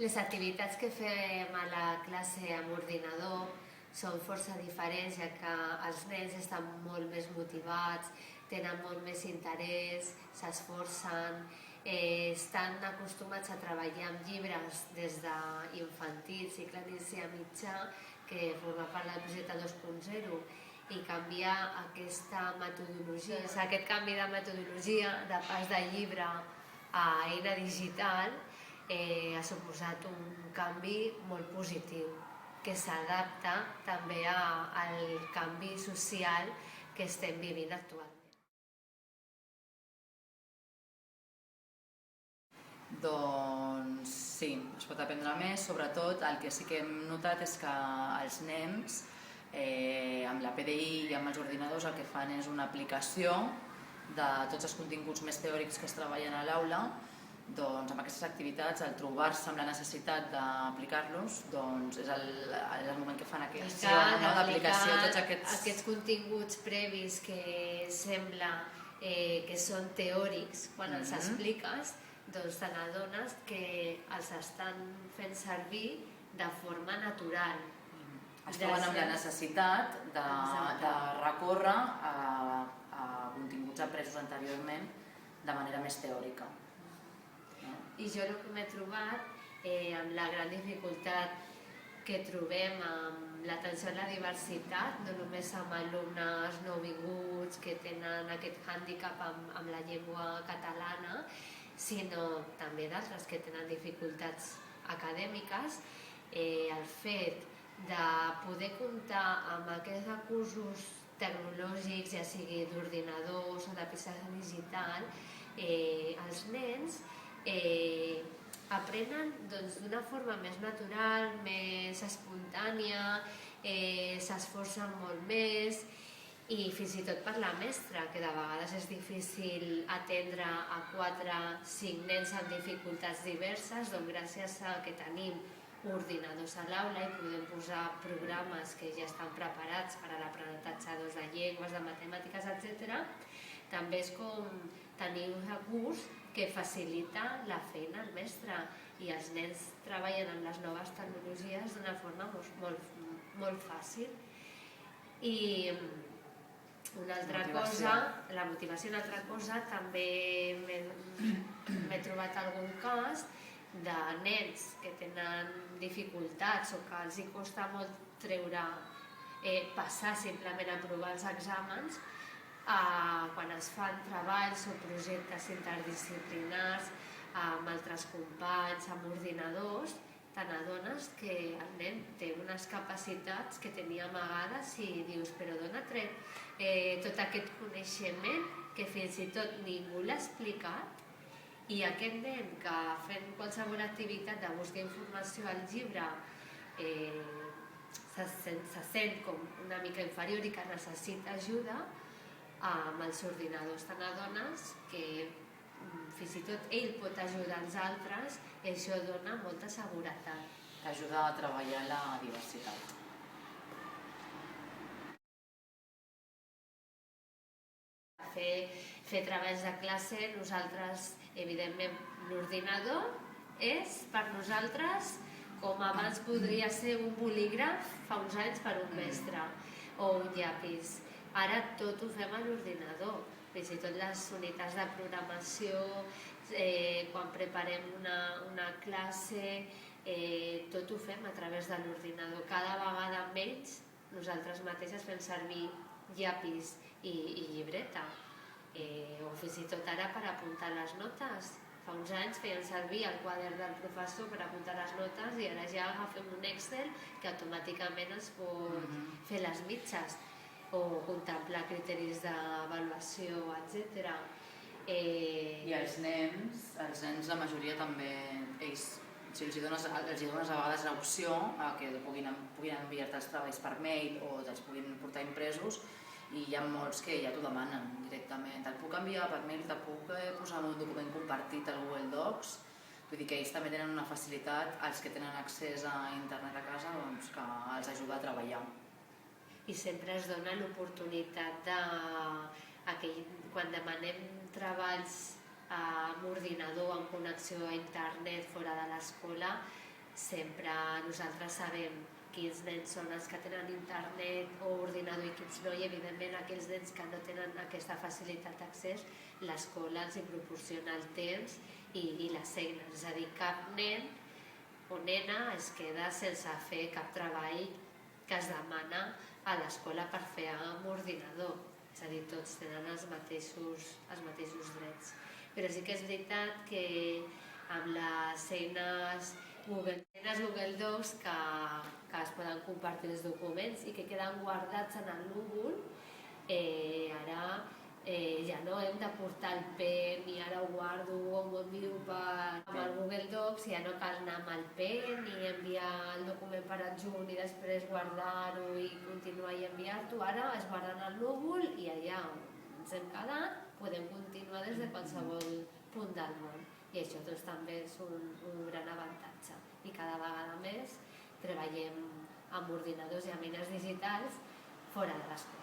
Les activitats que fem a la classe amb ordinador són força diferents, ja que els nens estan molt més motivats, tenen molt més interès, s'esforcen, estan acostumats a treballar amb llibres des d'infantil, cicle inicial mitjà, que forma part del projecte 2.0, i canviar aquesta metodologia, aquest canvi de metodologia, de pas de llibre a eina digital, ha suposat un canvi molt positiu que s'adapta també al canvi social que estem vivint actualment. Doncs sí, es pot aprendre més. Sobretot el que sí que hem notat és que els nens amb la PDI i amb els ordinadors el que fan és una aplicació de tots els continguts més teòrics que es treballen a l'aula. Doncs amb aquestes activitats, al trobar-se amb la necessitat d'aplicar-los, doncs és el moment que fan aquesta d'aplicació tots aquests continguts previs que sembla que són teòrics, quan els expliques, doncs te n'adones que els estan fent servir de forma natural. Es troben amb la necessitat de recórrer a continguts apresos anteriorment de manera més teòrica. I jo el que m'he trobat amb la gran dificultat que trobem amb l'atenció a la diversitat, no només amb alumnes nouvinguts que tenen aquest hàndicap amb la llengua catalana, sinó també d'altres que tenen dificultats acadèmiques, el fet de poder comptar amb aquests recursos tecnològics, ja sigui d'ordinadors o de pissarra digital, els nens aprenen d'una forma més natural, més espontània, s'esforcen molt més, i fins i tot per la mestra, que de vegades és difícil atendre a 4-5 nens amb dificultats diverses, doncs gràcies a que tenim ordinadors a l'aula i podem posar programes que ja estan preparats per a l'aprenentatge de llengües, de matemàtiques, etc. També és com tenir un recurs que facilita la feina al mestre, i els nens treballen amb les noves tecnologies d'una forma molt fàcil. I una altra cosa, la motivació, una altra cosa, també m'he trobat algun cas de nens que tenen dificultats o que els costa molt passar simplement a aprovar els exàmens, quan es fan treballs o projectes interdisciplinars amb altres companys, amb ordinadors, te n'adones que el nen té unes capacitats que tenia amagades i dius, però d'on ha tret tot aquest coneixement que fins i tot ningú l'ha explicat, i aquest nen que fent qualsevol activitat de buscar informació al llibre se sent com una mica inferior i que necessita ajuda, amb els ordinadors te n'adones que fins i tot ell pot ajudar els altres, i això dona molta seguretat. Ajuda a treballar la diversitat. Fer treballs de classe, nosaltres, evidentment, l'ordinador és per nosaltres com abans podria ser un bolígraf fa uns anys per un mestre, o un llapis. Ara tot ho fem a l'ordinador, fins i tot les unitats de programació, quan preparem una classe, tot ho fem a través de l'ordinador. Cada vegada menys nosaltres mateixes fem servir llapis i llibreta, o fins i tot ara per apuntar les notes. Fa uns anys feien servir el quadern del professor per apuntar les notes, i ara ja agafem un Excel que automàticament ens pot fer les mitges o contemplar criteris d'avaluació, etc. I els nens, la majoria també, ells, si els dones a vegades l'opció que puguin enviar-te els treballs per mail o te'ls puguin portar impresos, i hi ha molts que ja t'ho demanen directament. Te'l puc enviar per mail, te'l puc posar en un document compartit al Google Docs. Vull dir que ells també tenen una facilitat, els que tenen accés a internet a casa, doncs que els ajuda a treballar. I sempre es dona l'oportunitat de, quan demanem treballs amb ordinador, amb connexió a internet fora de l'escola, sempre nosaltres sabem quins nens són els que tenen internet o ordinador i quins no, i evidentment aquells nens que no tenen aquesta facilitat d'accés, l'escola els hi proporciona el temps i les eines. És a dir, cap nen o nena es queda sense fer cap treball que es demana a l'escola per fer amb ordinador. És a dir, tots tenen els mateixos drets. Però sí que és veritat que amb les eines Google Docs que es poden compartir els documents i que queden guardats en el núvol, ara ja no hem de portar el pen i ara ho guardo o m'ho envio amb el Google Docs, ja no cal anar amb el pen i enviar el document per adjunt i després guardar-ho i continuar i enviar-ho. Ara es guarda en el núvol i allà on ens hem quedat podem continuar des de qualsevol punt del món. I això doncs, també és un gran avantatge. I cada vegada més treballem amb ordinadors i amb eines digitals fora de l'escola.